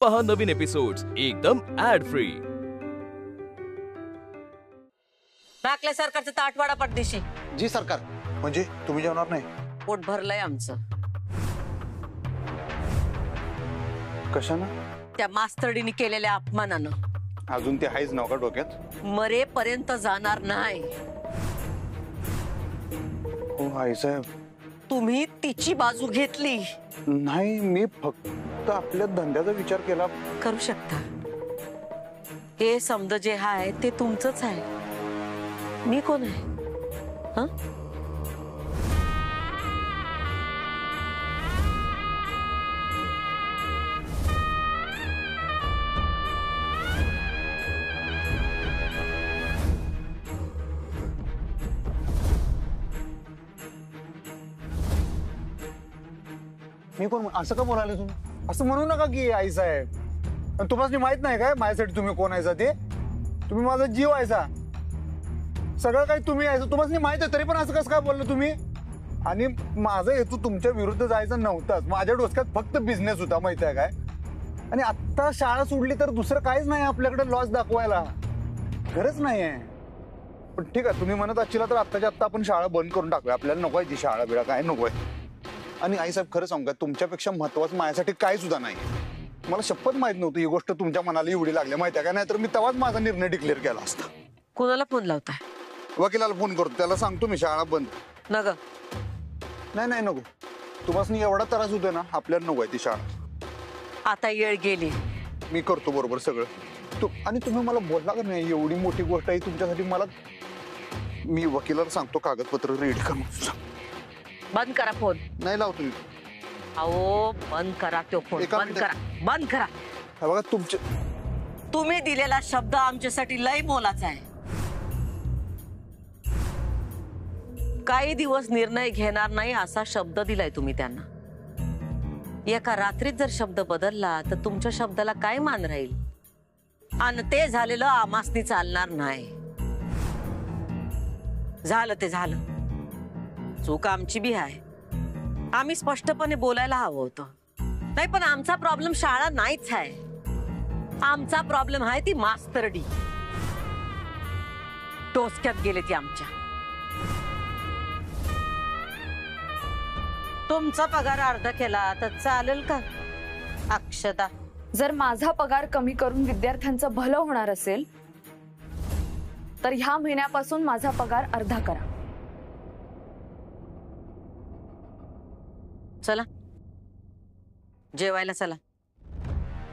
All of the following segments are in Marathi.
पहा नवीन एपिसोड्स एकदम ऍड फ्री। टाकले सरकारचं ताटवाडा पडदेशी। जी सरकार, म्हणजे तुम्ही जेवणार नाही? पोट भरलंय आमचं। कशानं? त्या मास्तरडीने केलेल्या अपमानानं। अजून ते हायच नाव का डोक्यात? मरेपर्यंत जाणार नाही। हो आई साहेब, तुम्ही तिची बाजू घेतली नाही, मी फक्त आपल्या धंद्याचा विचार केला। करू शकता, हे समज जे आहे ते तुमचंच आहे। मी कोण आहे? हं? मी कोण? असं का बोलायला तुम्ही? असं म्हणू नका की आई साहेब, तुम्हाला माहित नाही काय माझ्यासाठी तुम्ही कोण आहे ते? तुम्ही माझा जीव आहेसा, सगळं काही तुम्ही आहे, तुम्हाला माहित आहे, तरी पण असं कसं काय बोललं तुम्ही? आणि माझा हेतू तुमच्या विरुद्ध जायचा नव्हताच, माझ्या डोक्यात फक्त बिझनेस होता, माहित आहे काय? आणि आता शाळा सोडली तर दुसरं काहीच नाही आपल्याकडे लॉस दाखवायला, गरज नाही आहे। पण ठीक आहे, तुम्ही म्हणत असला तर आत्ताच्या आत्ता आपण शाळा बंद करून टाकूया, आपल्याला नको आहे ती शाळा बिळा, काय नको आहे। आणि आई साहेब, खरं सांगू का, तुमच्यापेक्षा महत्वाचं माझ्यासाठी काय सुद्धा नाही। मला शपथ माहित नव्हती ही गोष्ट तुमच्या मनाला एवढी लागली, माहिती आहे का? नाही तर मी तेव्हाच माझा निर्णय डिक्लेअर केला असता। कोणाला फोन लावताय? वकिलाला फोन करतो, त्याला सांगतो मी शाळा बंद। नग नाही नाही नको, तुम्हाला एवढा त्रास होतोय ना, आपल्याला नको आहे ती शाळा। आता येळ गेली, मी करतो बरोबर सगळं। आणि तुम्ही मला बोलला का नाही, एवढी मोठी गोष्ट आहे तुमच्यासाठी, मला मी वकिलाला सांगतो कागदपत्र रेडी कर। बंद करा फोन। नाही लावतो मी। अहो बंद करा तो फोन, बंद करा, बंद करा। बघा तुमचे, तुम्ही दिलेला शब्द आमच्यासाठी लय मोलाचा आहे। काही दिवस निर्णय घेणार नाही असा शब्द दिलाय तुम्ही त्यांना। एका रात्रीत जर शब्द बदलला तर तुमच्या शब्दाला काय मान राहील? आणि ते झालेलं आमासनी चालणार नाही। झालं ते झालं, चूक आमची बी आहे, आम्ही स्पष्टपणे बोलायला हवं होतं। नाही पण आमचा प्रॉब्लेम शाळा नाहीच आहे, आमचा प्रॉब्लेम आहे ती मास्तरडी। टोचक्यात गेले ती आमच्या। तुमचा पगार अर्धा केला तर चालेल का अक्षता? जर माझा पगार कमी करून विद्यार्थ्यांचं भलं होणार असेल तर ह्या महिन्यापासून माझा पगार अर्धा करा। चला जेवायला चला।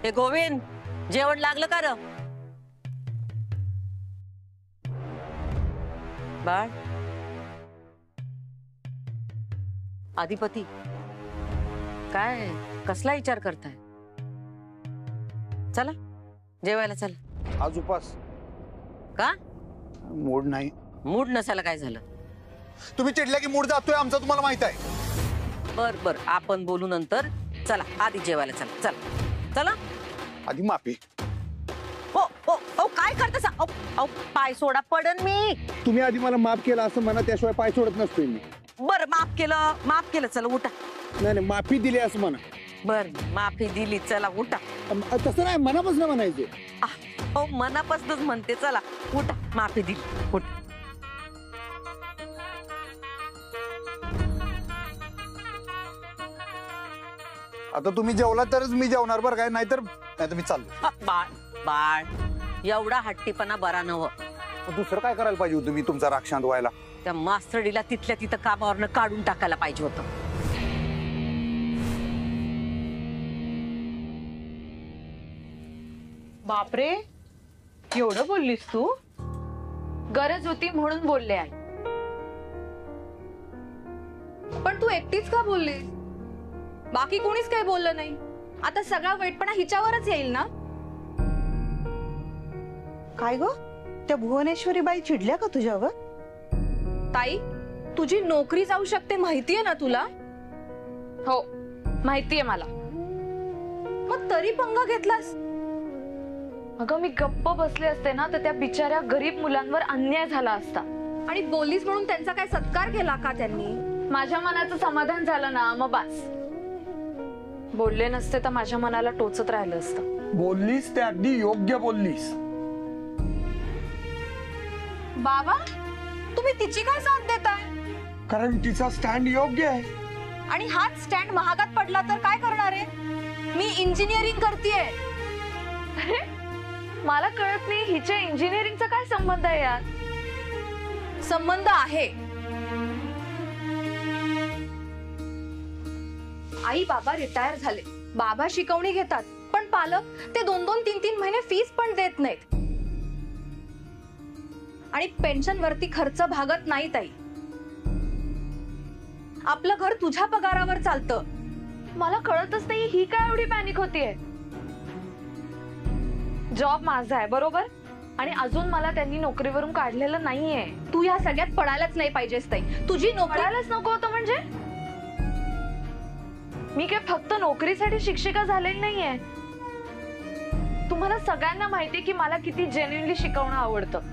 हे गोविंद, जेवण लागलं का र? बाळ, अधिपती, काय कसला विचार करताय? चला जेवायला चला। आज उपास का? मूड नाही। मूड नसायला काय झालं? तुम्ही चिडल्या की मूड जातोय आमचा, तुम्हाला माहित आहे। बर बर, आपण बोलू नंतर, चला आधी जेवायला चला। चला चला, आधी माफी। हो हो हो, काय करता? पाय सोडा, पडन मी। तुम्ही आधी मला माफ केलं असं म्हणा, त्याशिवाय पाय सोडत नसतोय मी। बर, माफ केलं, चला उठा। नाही नाही, माफी दिली असं म्हणा। बर, माफी दिली, चला उठा। तसं नाही, मनापासून म्हणायचं। हो मनापासूनच म्हणते, चला उठा, माफी दिली, उठा। आता तुम्ही जेवला तरच मी जेवणार, बरं काय? नाहीतर मी चाललो। बाळ बाळ, एवढा हट्टीपणा बरा नव। दुसरं काय करायला पाहिजे होतं मी तुमचा राग शांत व्हायला? त्या मास्तरडीला तिथल्या तिथं कामावरनं काढून टाकायला पाहिजे होतं। बापरे, एवढं बोललीस तू? गरज होती म्हणून बोलले आहे। पण तू एकटीच का बोललीस? बाकी कोणीच काही बोललं नाही। आता सगळा वाईटपणा हिच्यावरच येईल ना? काय ग, त्या भुवनेश्वरी बाई चिडल्या का तुझ्यावर? ताई, तुझी नोकरी जाऊ शकते माहितीये ना तुला? हो माहितीये मला। मग तरी पंगा घेतलास? अगं मी गप्प बसले असते ना तर त्या बिचाऱ्या गरीब मुलांवर अन्याय झाला असता। आणि बोलीस म्हणून त्यांचा काय सत्कार केला का त्यांनी? माझ्या मनाचं समाधान झालं ना, मग बस। बोलले नसते तर माझ्या मनाला टोचत राहिलं असतं. बोललीस ते अगदी योग्य बोललीस. बाबा तुम्ही तिची काय साथ देताय? कारण तिचा स्टँड योग्य आहे. आणि हाच स्टँड महागात पडला तर काय करणार आहे? मी इंजिनिअरिंग करतेय. मला कळत नाही हिच्या इंजिनिअरिंगचा काय संबंध आहे यार. संबंध आहे. आई बाबा रिटायर झाले, बाबा शिकवणी घेतात, पण पालक ते 2-2, 3-3 महिने फीस पण देत नाहीत. आणि पेन्शन वरती खर्च भागत नाही ताई. आपलं घर तुझ्या पगारावर चालतं. मला कळतच नाही ही काय एवढी पॅनिक होतीये. जॉब माझा आहे बरोबर, आणि अजून मला त्यांनी नोकरीवरून काढलेलं नाहीये. तू या सगळ्यात पडायलाच नाही पाहिजेस ताई. तुझी नोकरी पडायलाच नको होतं म्हणजे? मी काय फक्त नोकरीसाठी शिक्षिका झालेली नाहीये. तुम्हाला सगळ्यांना माहितीये की मला किती जेन्युइनली शिकवणं आवडतं.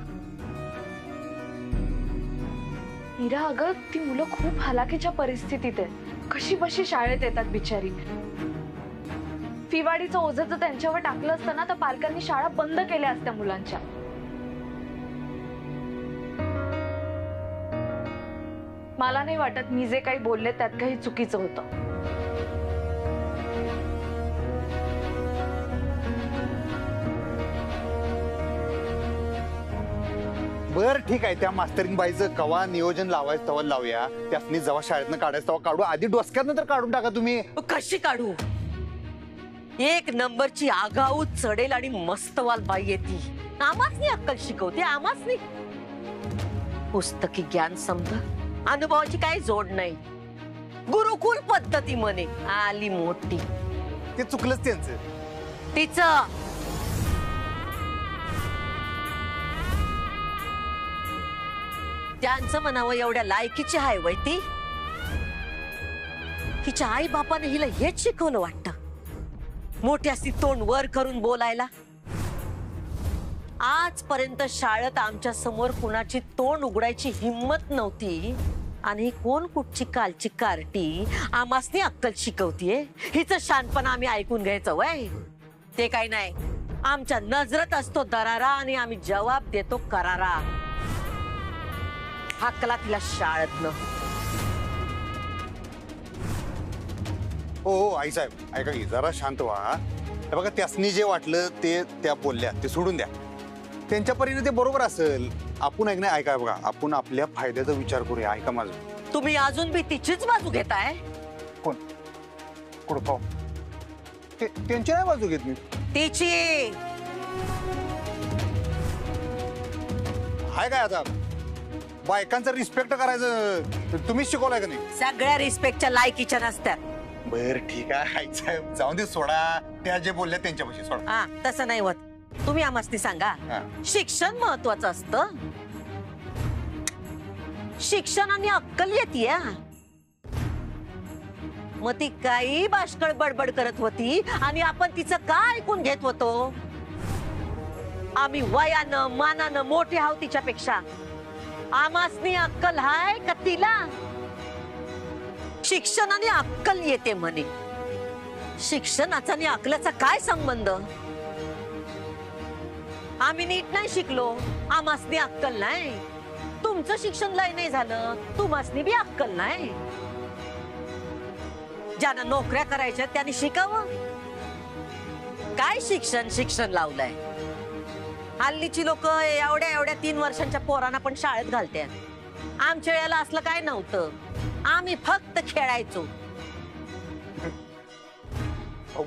हिरा, अगं ती मुलं खूप हलाखीच्या परिस्थितीत आहेत. कशी बशी शाळेत येतात बिचारी. फीवाडीचं ओझं जर त्यांच्यावर टाकलं असतं ना तर पालकांनी शाळा बंद केल्या असत्या मुलांच्या. मला नाही वाटत मी जे काही बोलले त्यात काही चुकीचं होतं. बर ठीक आहे, त्या मास्तरीन बाईचं कवा नियोजन लावायचं तवा लावूया. त्यासनी जेव्हा शाळेतनं काढायचं तेव्हा काढू. आधी डोसक्यातनं तर काढून टाका तुम्ही. कशी काढू? एक नंबरची आगाऊ चढेल आणि मस्तवाल बाई येते. आमासनी अक्कल शिकवते, आमासनी. पुस्तकी ज्ञान समज, अनुभवाची काही जोड नाही. गुरुकुल पद्धती म्हणे. आली मोठी. ते चुकलंच त्यांचं. तिचं त्यांचं म्हणावं एवढ्या लायकीची हाय वय ती. तिच्या आई बापाने हिला हेच शिकवलं वाटतं. मोठ्याशी तोंड वर करून बोलायला. आजपर्यंत शाळेत आमच्या समोर कुणाची तोंड उघडायची हिम्मत नव्हती, आणि कोण कुठची कालची कार्टी आमासनी अक्कल शिकवतीये. हिचं शानपण आम्ही ऐकून घ्यायचं वय. ते काही नाही, आमच्या नजरत असतो दरारा आणि आम्ही जवाब देतो करारा. हाकला तिला शाळेतनं. हो हो आई साहेब ऐका की, जरा शांत व्हा. हे बघा, त्यासनी जे वाटलं ते त्या बोलल्या ते सोडून द्या. त्यांच्या परीने ते बरोबर असेल. आपण ऐका बघा, आपण आपल्या फायद्याचा विचार करूया. ऐका माझं. तुम्ही अजून बी तिचीच बाजू घेताय. कोण कुठं पाहू? त्यांची नाही बाजू घेत मी. तिची. हाय काय आता बायकांचा रिस्पेक्ट करायचं तुम्हीच शिकवलाय का नाही? सगळ्या रिस्पेक्टच्या लायकीच्या नसतात. बर ठीक आहे आई साहेब, जाऊन दे, सोडा. त्या जे बोलल्या त्यांच्यापाशी सोडा. हा, तसं नाही होत. तुम्ही आम्हाला सांगा, शिक्षण महत्वाचं असतं. शिक्षणाने अक्कल येते. मग ती काही बाष्कळ बडबड करत होती आणि आपण तिचं काय ऐकून घेत होतो? आम्ही वयानं मानानं मोठे आहोत तिच्यापेक्षा. आमासनी अक्कल हाय का तिला? शिक्षणाने अक्कल येते म्हणे. शिक्षणाचा आणि अक्कलाचा काय संबंध? आम्ही नीट नाही शिकलो, आमासनी अक्कल नाही. तुमचं शिक्षण लय नाही झालं, तुम्हासनी बी अक्कल नाही. ज्यांना नोकऱ्या करायच्या त्यांनी शिकावं. काय शिक्षण लावलंय. हल्लीची लोक एवढ्या एवढ्या 3 वर्षांच्या पोरांना पण शाळेत घालतात. आमच्या वेळेला असलं काय नव्हतं. आम्ही फक्त खेळायचो.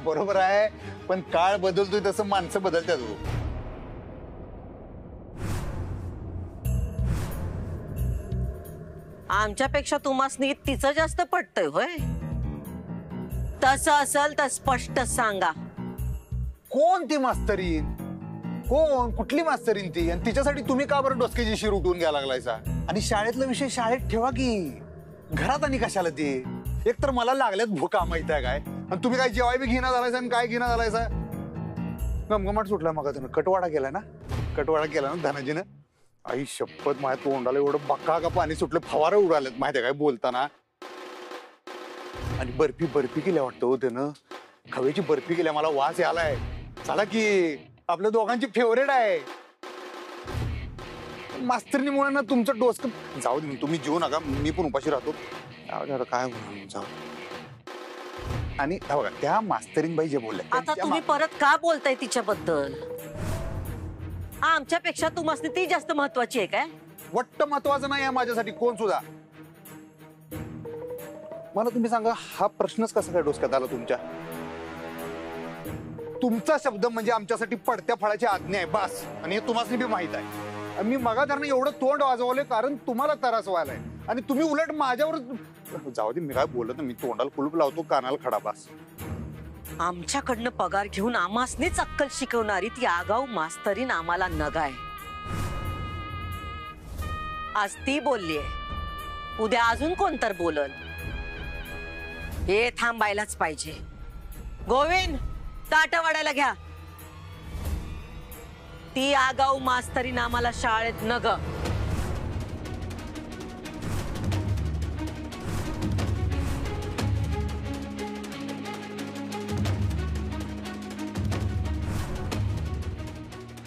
बरोबर आहे, पण काळ बदलतोय तसं माणसं बदलतात. आमच्यापेक्षा तुम्हासनी तिचं जास्त पटतंय होय? तसं असेल तर स्पष्ट सांगा. कोण ती मास्तरीन? कोण? कुठली मास्तरीन ती? आणि तिच्यासाठी तुम्ही का बरं डोसक्याची शिर उठवून घ्यायला लागलायचा? आणि शाळेतला विषय शाळेत ठेवा की, घरात आणि कशाला ते? एक तर मला लागल्यात भूका माहित आहे काय, आणि तुम्ही काय जेवाय बी घेणं झालायचा आणि काय घेणं झालायचा? गमगमाट सुटला मग तुम्ही. कटवाडा केला ना, कटवाडा केला ना धनाजीनं. आई शपथ, माझ्या तोंडाला एवढं बक्का का पाणी सुटलं, फवारा उडालेत माहिती आहे काय बोलताना. आणि बर्फी केल्या वाटतं हो त्यानं. खव्याची बर्फी केल्या, मला वास यालाय. चला की, आपल्या दोघांची फेवरेट आहे. मास्तरनी मुलांना तुमचं डोसकं जाऊ दे, तुम्ही जेवू नका, मी पण उपाशी राहतो. काय होणार, जाऊ. आणि बघा त्या मास्तरीनबाई जे बोलल्या, आता तुम्ही परत का बोलताय तिच्याबद्दल? आमच्यापेक्षा तुम्हाला ती जास्त महत्वाची आहे काय? वाटत महत्वाचं नाही आहे माझ्यासाठी कोण सुद्धा. मला तुम्ही सांगा, हा प्रश्नच कसा काय डोसक्यात आला तुमच्या? तुमचा शब्द म्हणजे आमच्यासाठी पडत्या फळाची आज्ञा आहे बस, आणि हे तुम्हाला बी माहित आहे. मी मगाधरनं एवढं तोंड वाजवलंय कारण तुम्हाला त्रास व्हायलाय, आणि तुम्ही उलट माझ्यावर. जाऊ दे, मी काय बोलत, मी तोंडाला कुलूप लावतो, कानाला खडा बस. आमच्याकडनं पगार घेऊन आमासनीच अक्कल शिकवणारी ती आगाऊ मास्तरीन आम्हाला नगाय. आज ती बोललीये, उद्या अजून कोण तर बोलल. हे थांबायलाच पाहिजे. गोविंद, ताट वाढायला घ्या. ती आगाऊ मास्तरीन आम्हाला शाळेत नग.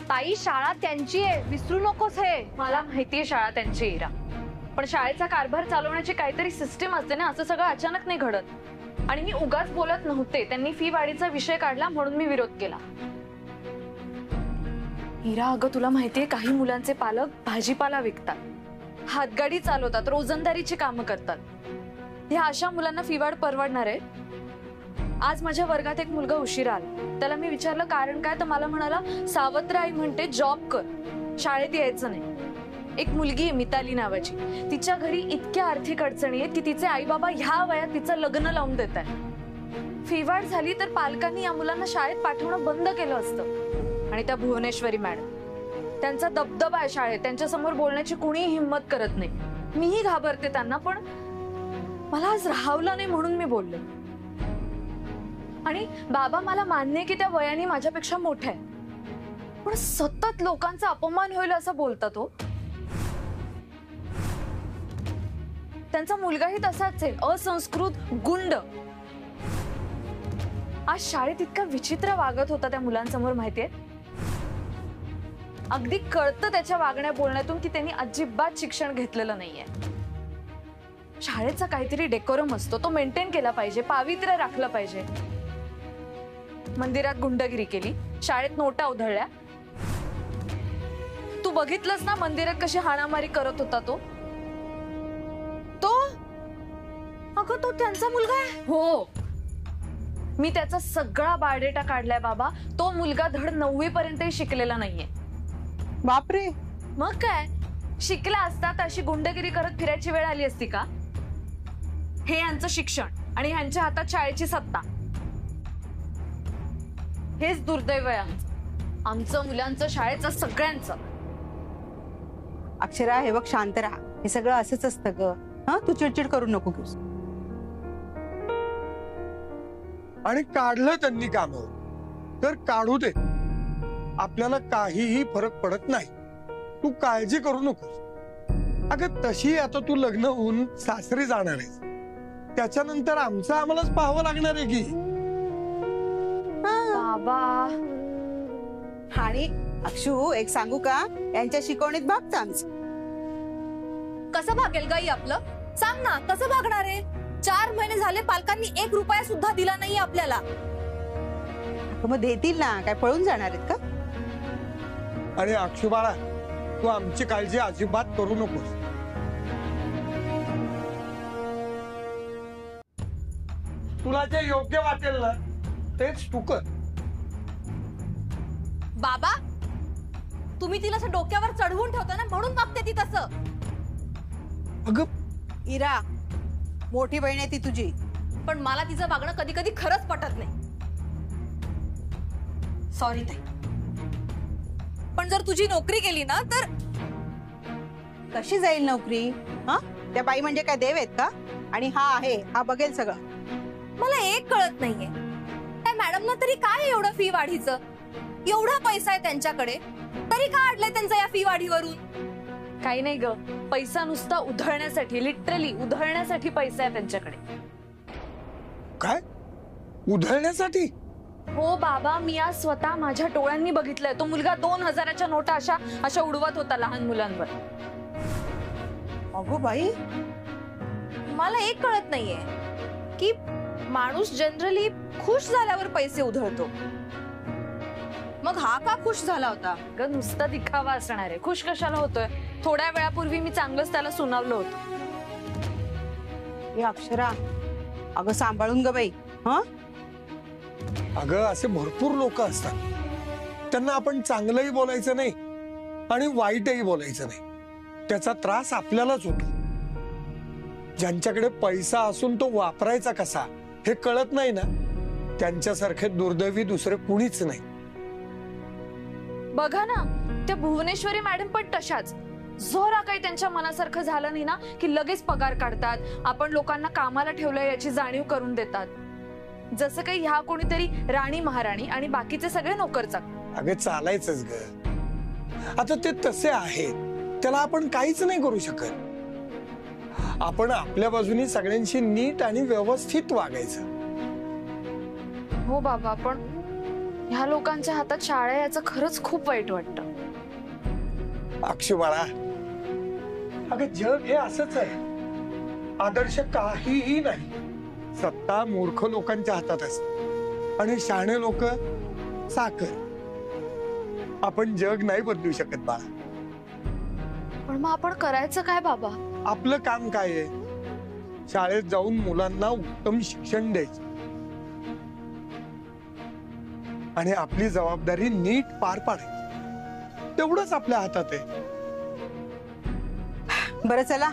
ताई, शाळा त्यांची आहे, विसरू नकोस हे. मला माहितीये शाळा त्यांची, इरा, पण शाळेचा कारभार चालवण्याची काहीतरी सिस्टीम असते ना. असं सगळं अचानक नाही घडत. आणि मी उगाच बोलत नव्हते. त्यांनी फी वाढीचा विषय काढला म्हणून मी विरोध केला. इरा, अगं तुला माहितीये, काही मुलांचे पालक भाजीपाला विकतात, हातगाडी चालवतात, रोजंदारीची कामं करतात. ह्या अशा मुलांना फी वाढ परवडणार आहे? आज माझ्या वर्गात एक मुलगा उशिरा आला. त्याला मी विचारलं कारण काय, तर मला म्हणाला, सावत्र आई म्हणते जॉब कर, शाळेत यायचं नाही. एक मुलगी आहे मिताली नावाची, तिच्या घरी इतक्या आर्थिक अडचणी आहेत की तिचे आई बाबा ह्या वयात तिचं लग्न लावून देत आहेत. फी वाढ झाली तर पालकांनी या मुलांना शाळेत पाठवणं बंद केलं असतं. आणि त्या भुवनेश्वरी मॅडम, त्यांचा दबदबा आहे शाळेत, त्यांच्या समोर बोलण्याची कुणीही हिंमत करत नाही. मीही घाबरते त्यांना, पण मला आज राहावलं नाही म्हणून मी बोलले. आणि बाबा, मला मान्य आहे की त्या वयाने माझ्यापेक्षा मोठ्या आहे, पण सतत लोकांचा अपमान होईल असं बोलतात तो. त्यांचा मुलगाही तसाच आहे, असंस्कृत गुंड. आज शाळेत इतका विचित्र वागत होता त्या मुलांसमोर, माहितीये. अगदी कळतं त्याच्या वागण्या बोलण्यातून की त्यांनी अजिबात शिक्षण घेतलेलं नाहीये. शाळेचा काहीतरी डेकोरम असतो, तो मेंटेन केला पाहिजे, पावित्र्य राखलं पाहिजे. मंदिरात गुंडगिरी केली, शाळेत नोटा उधळल्या. तू बघितलंस ना मंदिरात कशी हाणामारी करत होता तो. अगं तो त्यांचा मुलगा आहे. हो, मी त्याचा सगळा बायोडेटा काढलाय बाबा. तो मुलगा धड 9वी पर्यंतही शिकलेला नाहीये. बापरे. मग काय, शिकला असता तर अशी गुंडगिरी करत फिरायची वेळ आली असती का? हे यांचं शिक्षण आणि ह्यांच्या हातात शाळेची सत्ता. हेच दुर्दैव आहे आमचं मुलांचं, शाळेचं, सगळ्यांचं. अक्षरा, हे बघ, शांत राहा. हे सगळं असंच असतं ग. हा, तू चिडचिड करू नको. आणि काढलं त्यांनी काम तर काढू दे, आपल्याला काहीही फरक पडत नाही. तू काळजी करू नको. अगं तशी आता तू लग्न होऊन सासरी जाणार आहेस, त्याच्यानंतर आमचं आम्हालाच पाहावं लागणार आहे की. बाबा, आणि अक्षू, एक सांगू का, यांच्या शिकवणीत भाग चांगच. कसं भागेल गाई आपलं? सांग ना, कसं भागणार आहे? 4 महिने झाले पालकांनी 1 रुपया सुद्धा दिला नाही आपल्याला. मग देतील ना, काय पळून जाणार आहेत का? आणि अक्षू बाळा, तू आमची काळजी अजिबात करू नकोस. तुला जे योग्य वाटेल ना तेच तू कर. बाबा, तुम्ही तिला असं डोक्यावर चढवून ठेवता ना, म्हणून वागते ती तसं. अगं इरा, मोठी बहीण आहे ती तुझी, पण मला तिचं वागणं कधी कधी खरंच पटत नाही. सॉरी ताई, पण जर तुझी नोकरी केली ना तर. कशी जाईल नोकरी? हा, त्या बाई म्हणजे काय देव आहेत का? आणि हा आहे, हा बघेल सगळं. मला एक कळत नाहीये, त्या मॅडमला तरी काय एवढं फी वाढीचं? एवढा पैसा आहे त्यांच्याकडे, तरी का अडलंय त्यांचं या फी वाढीवरून? काही नाही ग, पैसा नुसता उधळण्यासाठी, लिटरली उधळण्यासाठी पैसा आहे त्यांच्याकडे. काय उधळण्यासाठी? हो बाबा, मी आज स्वतः माझ्या डोळ्यांनी बघितलंय. तो मुलगा 2000च्या नोटा अशा अशा उडवत होता लहान मुलांवर. अगो बाई, मला एक कळत नाहीये की माणूस जनरली खुश झाल्यावर पैसे उधळतो, मग हा का खुश झाला होता? अगं नुसता दिखावा असणार आहे. खुश कशाला होतोय? थोड्या वेळापूर्वी मी चांगलंच त्याला सुनावलं होतं. हे अक्षरा, अगं सांभाळून ग बाई. हा, अगं असे भरपूर लोक असतात, त्यांना आपण चांगलंही बोलायचं नाही आणि वाईटही बोलायचं नाही. त्याचा त्रास आपल्यालाच होतो. ज्यांच्याकडे पैसा असून तो वापरायचा कसा हे कळत नाही ना, त्यांच्यासारखे दुर्दैवी दुसरे कुणीच नाही. बघा ना, त्या भुवनेश्वरी मॅडम पण तशाच. जरा काही त्यांच्या मनासारखं झालं नाही ना की लगेच पगार काढतात. आपण लोकांना कामाला ठेवलंय याची जाणीव करून देतात, जसं काही ह्या कोणीतरी राणी महाराणी आणि बाकीचे सगळे नोकरचाक. अगं चालायचंच ग. आता ते तसे आहेत, त्याला आपण काहीच नाही करू शकत. आपण आपल्या बाजूने सगळ्यांशी नीट आणि व्यवस्थित वागायचं. हो बाबा, पण ह्या लोकांच्या हातात शाळा याचं खरंच खूप वाईट वाटतं. अक्षय बाळा, अगं जग हे असंच आहे. आदर्श काहीही नाही. सत्ता मूर्ख लोकांच्या हातात असते आणि शहाणे लोक साखर. आपण जग नाही बदलू शकत बाळा. पण मग आपण करायचं काय बाबा? आपलं काम काय आहे? शाळेत जाऊन मुलांना उत्तम शिक्षण द्यायचं आणि आपली जबाबदारी नीट पार पाडायची. तेवढंच आपल्या हातात आहे. बरं चला,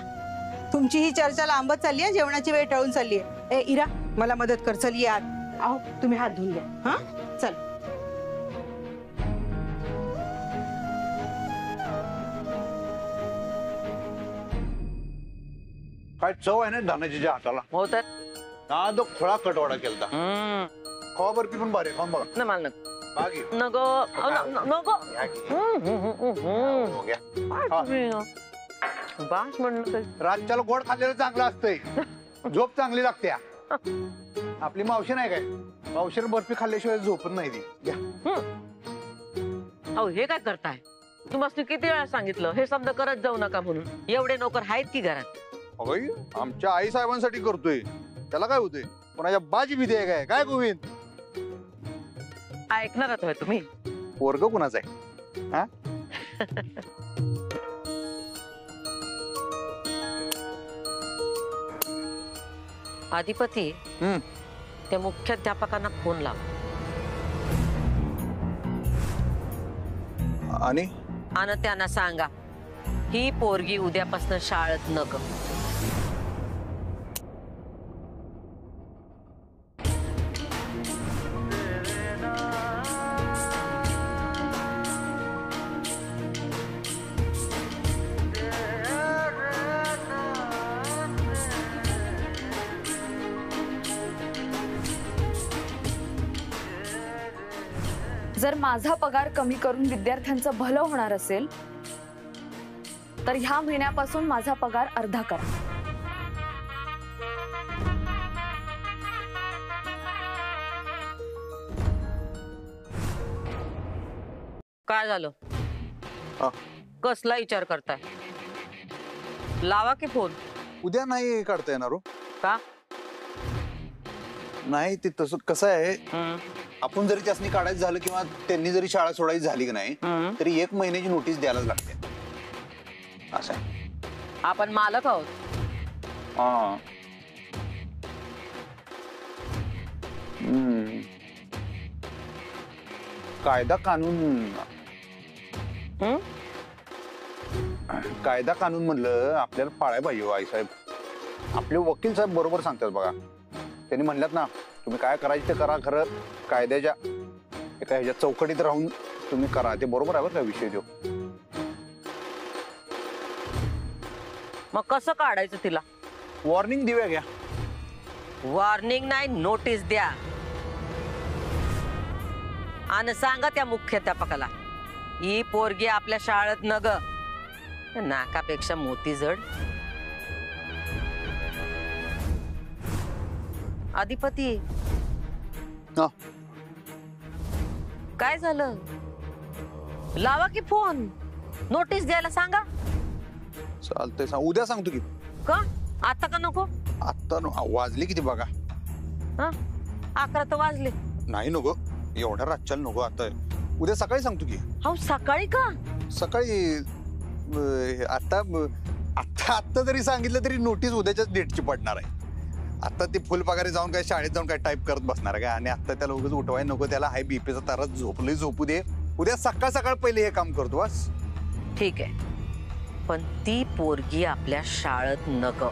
तुमची ही चर्चा लांबत चालली आहे. जेवणाची वेळ टळून चालली आहे. ए इरा, मला मदत कर. चल ये आत. आहो, तुम्ही हात धुवून घ्या. हा, चल. काय चव आहे ना धानाच्या हाताला. हो तर ना तो खोळा कटवाडा केलता. खवा बर्फी पण भारी, खाऊन बघा. ना मला बागी नको नको बास म्हणलं. रातच्याला गोड खाल्लेलं चांगलं असतंय, झोप चांगली लागते. आपली मावशी नाही काय, मावशीने बर्फी खाल्ल्याशिवाय झोपत नाही ती. घ्या. अहो हे काय करताय तुम्हाला? किती वेळा सांगितलं हे शब्द करत जाऊ नका म्हणून. एवढे नोकर आहेत की घरात? अगं आमच्या आई साहेबांसाठी करतोय, त्याला काय होतंय? कोणाच्या बाजी भीती आहे काय? काय गोविंद ऐकणारच होय तुम्ही? पोरग कुणाचं आहे? हा, अधिपती त्या मुख्याध्यापकांना फोन लाव आणि त्यांना सांगा ही पोरगी उद्यापासून शाळेत नको. जर माझा पगार कमी करून विद्यार्थ्यांचं भलं होणार असेल तर ह्या महिन्यापासून माझा पगार अर्धा करा. काय झालं? कसला विचार करताय? लावा की फोन. उद्या नाही काढता येणार हो. का नाही? ते तसं कसं आहे, आपण जरी त्यासनी काढायचं झालं किंवा त्यांनी जरी शाळा सोडायची झाली की नाही तरी 1 महिन्याची नोटीस द्यायलाच लागते. असं आहे. आपण मालक आहोत. हा. कायदा कानून कायदा कानून म्हणलं आपल्याला पाळायला पाहिजे. आई साहेब, आपले वकील साहेब बरोबर सांगतात बघा. त्यांनी म्हणल्यात ना, तुम्ही काय करायचं ते करा, खरं कायद्याच्या एका ह्याच्या चौकटीत राहून तुम्ही करा. ते बरोबर आहे बरं का विषय तो. मग कसं काढायचं तिला? वॉर्निंग देऊया. घ्या. वॉर्निंग नाही, नोटीस द्या आणि सांगा त्या मुख्याध्यापकाला ही पोरगी आपल्या शाळेत नग. नाकापेक्षा मोती जड. अधिपती, हा. काय झालं? लावा की फोन, नोटीस द्यायला सांगा. चालतंय, सांग उद्या सांगतो की. का आता का नको? आता वाजले किती बघा. हा 11 तर वाजले. नाही नको, एवढ्या रातच्याला नको. आता उद्या सकाळी सांगतो की. हो सकाळी का? सकाळी आता आता आता जरी सांगितलं तरी नोटीस उद्याच्याच डेटची पडणार आहे. आता ते फुल पगारी जाऊन काय शाळेत जाऊन काय टाईप करत बसणार काय? आणि आता त्याला उगाच उठवाय नको. त्याला हाय बीपीचा तारा झोपले झोपू दे. उद्या सकाळ सकाळ पहिले हे काम करतो बस. ठीक आहे, पण ती पोरगी आपल्या शाळेत नको.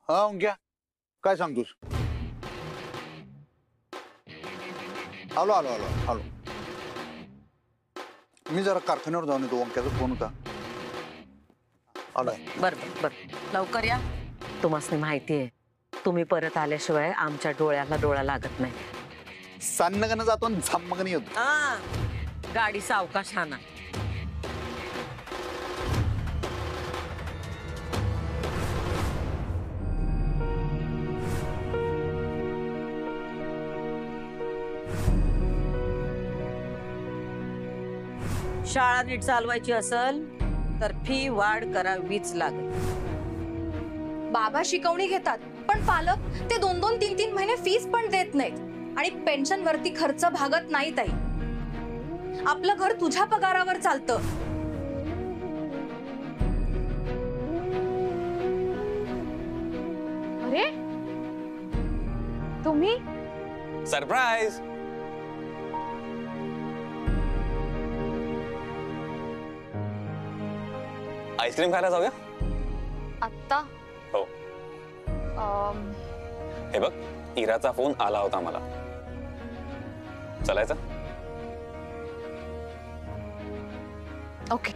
हा घ्या, काय सांगतोस? आलो आलो आलो आलो. मी जरा कारखान्यावर जाऊन येतो. ओंक्याचा फोन होता. आलोय. बर बर बर, लवकर या. तुम्हाला माहिती आहे, तुम्ही परत आल्याशिवाय आमच्या डोळ्याला डोळा लागत नाही. सान्नगनं जातो आणि झाम्मगनं येतो. हा, गाडी सावकाश आणा. शाळा नीट चालवायची असेल तर फी वाढ करावीच लागेल. बाबा शिकवणी घेतात, पण पालक ते 2-2, 3-3 महिने फीस पण देत नाहीत. आणि पेन्शन वरती खर्च भागत नाही ताई. आपलं घर तुझ्या पगारावर चालतं. अरे तुम्ही सरप्राईज. आईस्क्रीम खायला जाऊया? आत्ता? हो. हे बघ, इराचा फोन आला होता मला. चलायचं? ओके.